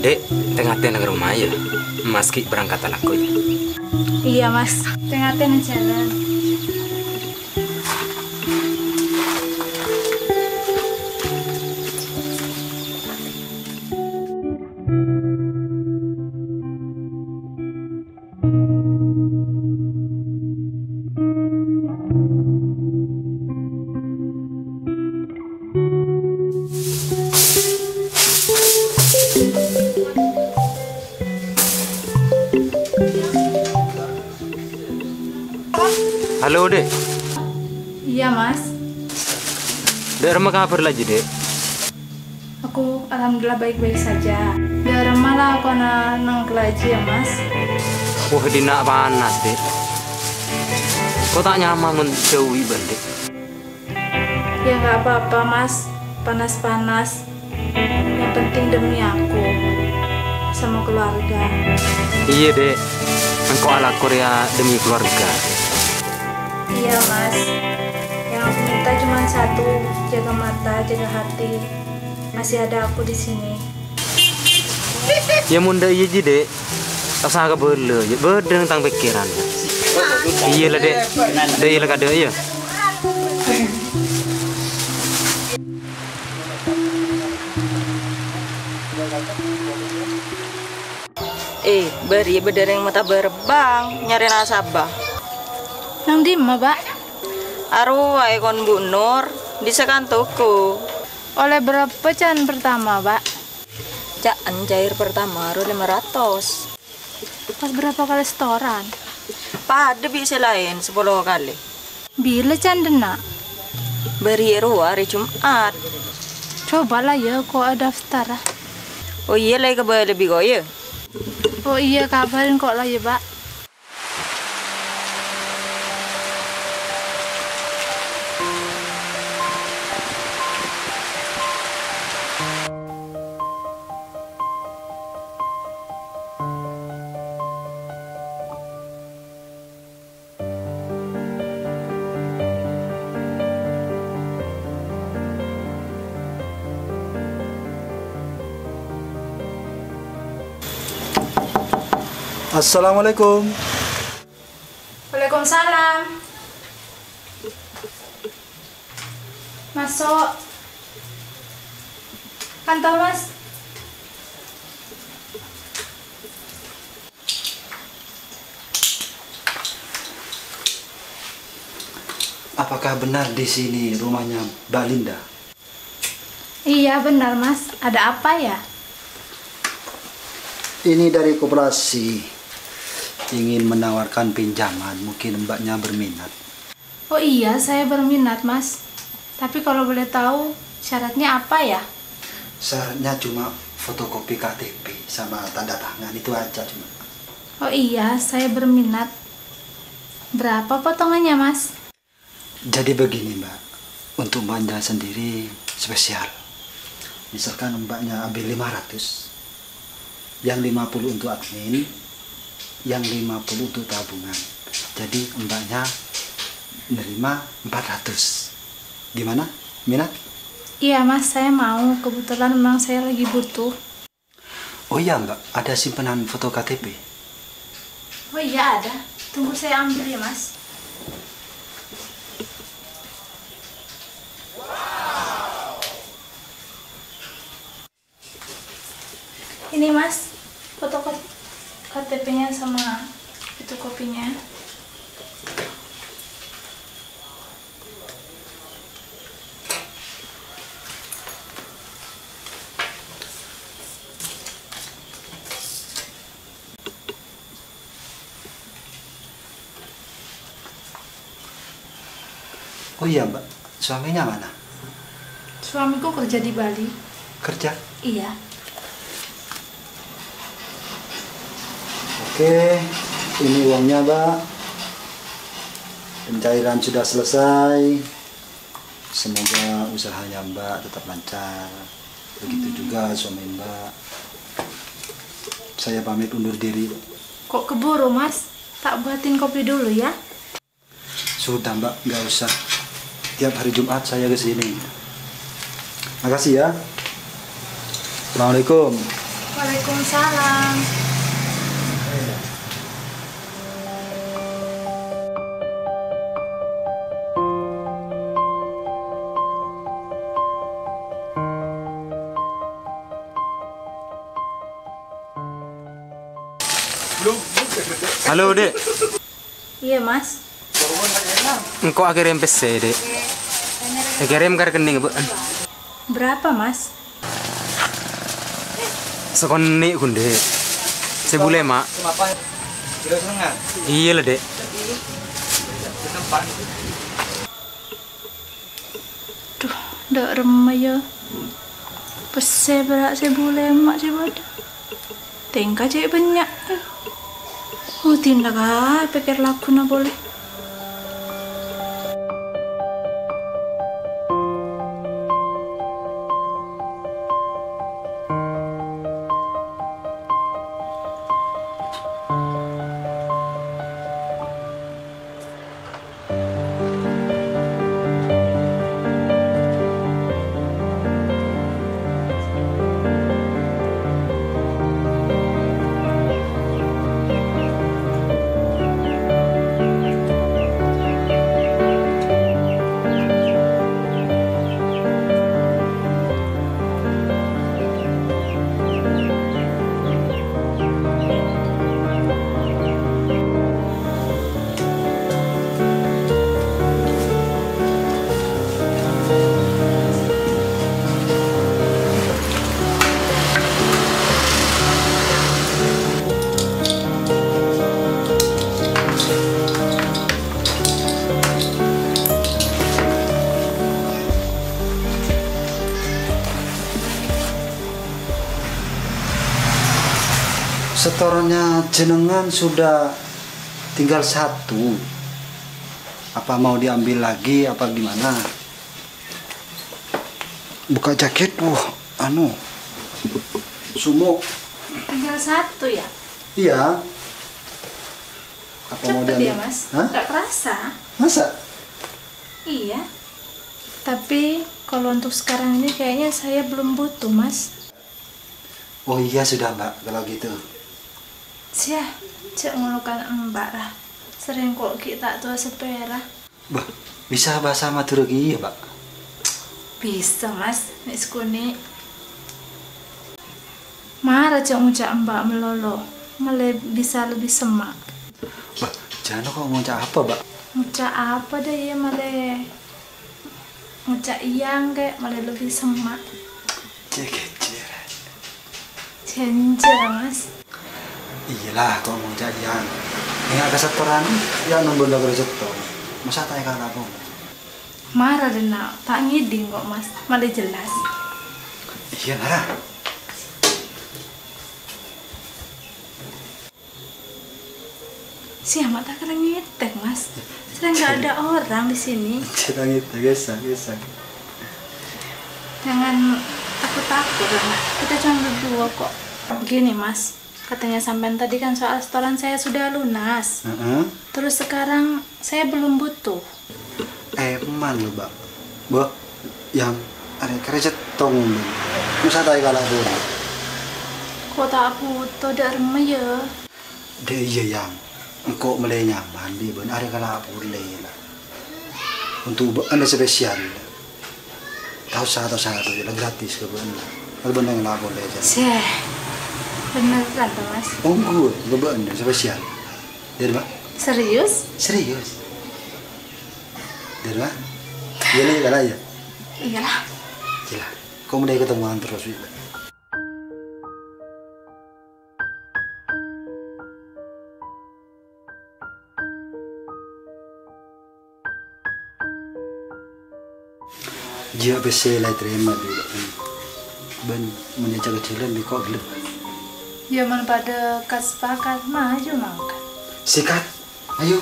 Dek, tengah-tengah rumah ya. Mas Ki berangkat anakku ya. Iya mas, tengah-tengah jalan. Halo Dek. Iya mas, Dek, rumah kabar lagi Dek. aku alhamdulillah baik-baik saja. Biar malah aku nang kelaji ya mas. Wah, dina panas Dek. Kok tak nyaman menjauhi Dek. Ya nggak apa-apa mas, panas-panas. Yang penting demi aku sama keluarga. Iya Dek. Engkau ala Korea demi keluarga. Iya mas, yang aku minta cuma satu, jaga mata, jaga hati. Masih ada aku di sini. Ya munda iya ji Dek. Tak sangka bela, ya bedeng tentang pikiran. Iya lah Dek. Dek iya lah kada ya. Beri bedereng mata berbang nyari nasabah. Nang di ma pak? Arwah kon Bu Nur di sekantuku. Oleh berapa can pertama pak? Caan cair pertama ru 500. Pas berapa kali setoran? Pada bisa lain 10 kali. Bila can dena? Beri ru hari Jumat. Cobalah ya kok ada daftar. Oh iya lagi kebal lebih kok ya. Oh iya kabarin kok lah ya pak. Assalamualaikum. Waalaikumsalam. Masuk. Kantor mas. Apakah benar di sini rumahnya Mbak Linda? Iya benar mas. Ada apa ya? Ini dari koperasi. Ingin menawarkan pinjaman, mungkin mbaknya berminat. Oh iya, saya berminat mas. Tapi kalau boleh tahu syaratnya apa ya? Syaratnya cuma fotokopi KTP sama tanda tangan, itu aja cuma. Oh iya, saya berminat. Berapa potongannya mas? Jadi begini mbak, untuk mbaknya sendiri spesial. Misalkan mbaknya ambil 500, yang 50 untuk admin, yang 50 untuk tabungan. Jadi mbaknya nerima 400. Gimana? Minat? Iya mas, saya mau. Kebetulan memang saya lagi butuh. Oh iya mbak, ada simpanan foto KTP? Oh iya ada. Tunggu saya ambil ya mas. Ini mas, foto KTP-nya sama itu kopinya. Oh iya mbak, suaminya mana? Suamiku kerja di Bali. Kerja? Iya. Oke, ini uangnya mbak. Pencairan sudah selesai. Semoga usahanya mbak tetap lancar. Begitu juga suami mbak. Saya pamit undur diri. Kok keburu mas? Tak buatin kopi dulu ya? Sudah mbak, nggak usah. Tiap hari Jumat saya ke sini. Makasih ya. Assalamualaikum. Waalaikumsalam. Halo, Dek. Iya, Mas. Engkau kirim PC, Dek. Kirim ke rekening, Bu. Berapa, Mas? Sekoni kun, Dek. Sebule, Mak. Iya lah, Dek. Duh, ndak remeh ya. Pese berak sebule mak sebada. Tingkah cek banyak. Tindak pikir laku na boleh. Setorannya jenengan sudah tinggal satu. Apa mau diambil lagi apa gimana? Buka jaket, sumo. Tinggal satu ya? Iya. Apa mau Cepet diambil? ya, Mas? Hah? Nggak kerasa. Masa? Iya. Tapi kalau untuk sekarang ini kayaknya saya belum butuh, Mas. Oh iya sudah Mbak, kalau gitu. Sia, cek ngelukan Mbak lah. Sering kok kita tua sepera. Bah, bisa bahasa Madura ya, Mbak? Bisa, Mas. Nis kuni. Marah cek ngucap Mbak melolo. Malah bisa lebih semak. Bah, jangan kok ngucap apa, Mbak? Ngucap apa deh ya malah. Ngucap iyang kayak malah lebih semak. Cekecer. Cencer, Mas. Iyalah, kok ngucap yang. Ini ada setoran, ya nombor lagi setor. Masa tanya kan aku? Marah deh nak, tak ngiding kok Mas. Malah jelas. Iya, Nara. Siapa tak kena ngitek, Mas? Sedang nggak ada orang di sini. Cerang itu, biasa. Jangan takut-takut lah. Kita cuma berdua kok. Gini, Mas. Katanya sampean tadi kan soal setoran saya sudah lunas. Terus sekarang saya belum butuh. Eman lo, Mbak. Mbak, yang ada kerja tong. Masa tanya kan aku? Kok tak butuh dah remeh ya? Dia iya yang. Engkau mulai nyaman di ben ada kala boleh lah. Untuk anda spesial. Tahu satu lah gratis ke ben. Kalau ben yang lah boleh aja. Sih. Beneran tuh, Mas. Oh gue ben spesial. Dari Mbak? Serius? Serius. Dari Mbak? Iya nih kala ya. Iyalah. Gila. Kau mulai ketemuan terus. Dia bisa lah terima juga. Ben menjaga kecilan di kau gelap. Ya mana pada kesepakatan maju makan. Sikat, ayo.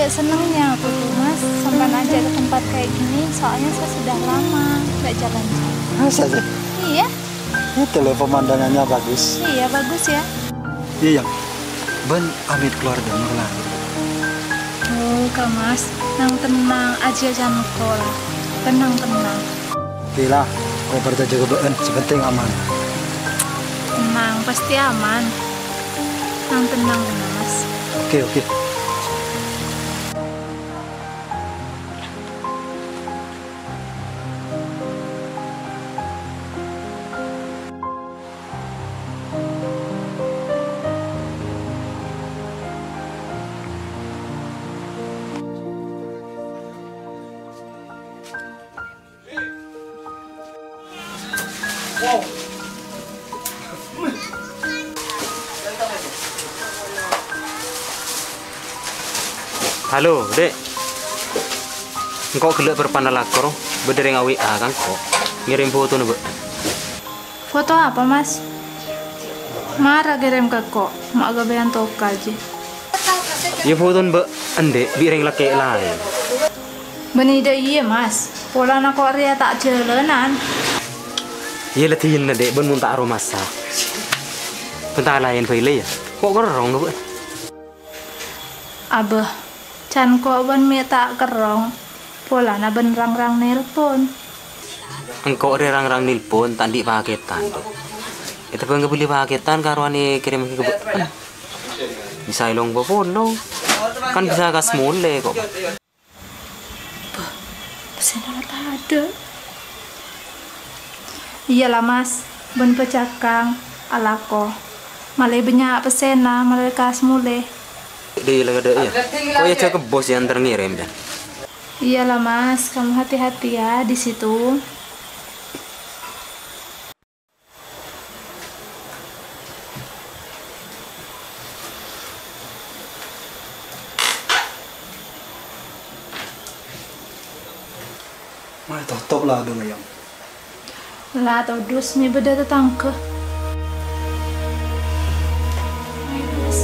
senengnya aku tuh mas sampai aja ke tempat kayak gini, soalnya saya sudah lama nggak jalan-jalan. Masa sih? Iya. Itu pemandangannya bagus. Iya bagus ya. Iya yang ben amit keluar dan pulang. Oh kak mas, nang tenang aja jangan lah. Tenang. Bila, kau berjaga ben, sepenting aman. Tenang, pasti aman. Nang tenang mas. Oke. Halo, Dek. Engkau gelek berpandang lakor, berdering WA kan kok. Ngirim foto nih, Bu. Foto apa mas? Marah kirim ke kok, mak agak bayan toka aja. Ya foto Mbak Ende, bireng laki lain. Benida iya mas, pola nak Korea tak jalanan. Iya latihan Dek, ben muntah aroma masak. Bentar lain pilih ya. Kok kerong Bu? Abah, can kok ben mi tak kerong. Pola na ben rang-rang nelpon. Engkau rang-rang nelpon tadi paketan. Itu bang beli paketan karuani kirim ke kebutuhan. Bisa ilong follow. Kan bisa kas mulai kok. Pesan tak ada. Iyalah mas, ben pecakang alako. Malai banyak pesena, malai kas mulai. Di lagi ada ya. Kok ya cakap bos yang terngirim dan. Iyalah mas, kamu hati-hati ya di situ. Mah tutup lah dong yang. Lah tau dus mi beda tetangga. Ayo mas.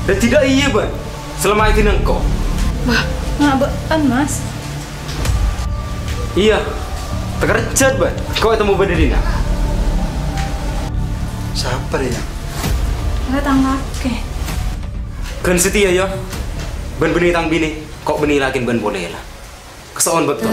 Dan tidak iya Ban, selama itu engkau. Wah, ngabean mas. Iya, terkerjat Ban. Kau ketemu berdiri nak. Siapa dia? Nggak tangga ke. Kan setia ya. Ban beni tang bini, kok beni lagi ban boleh lah. Kesoon betul.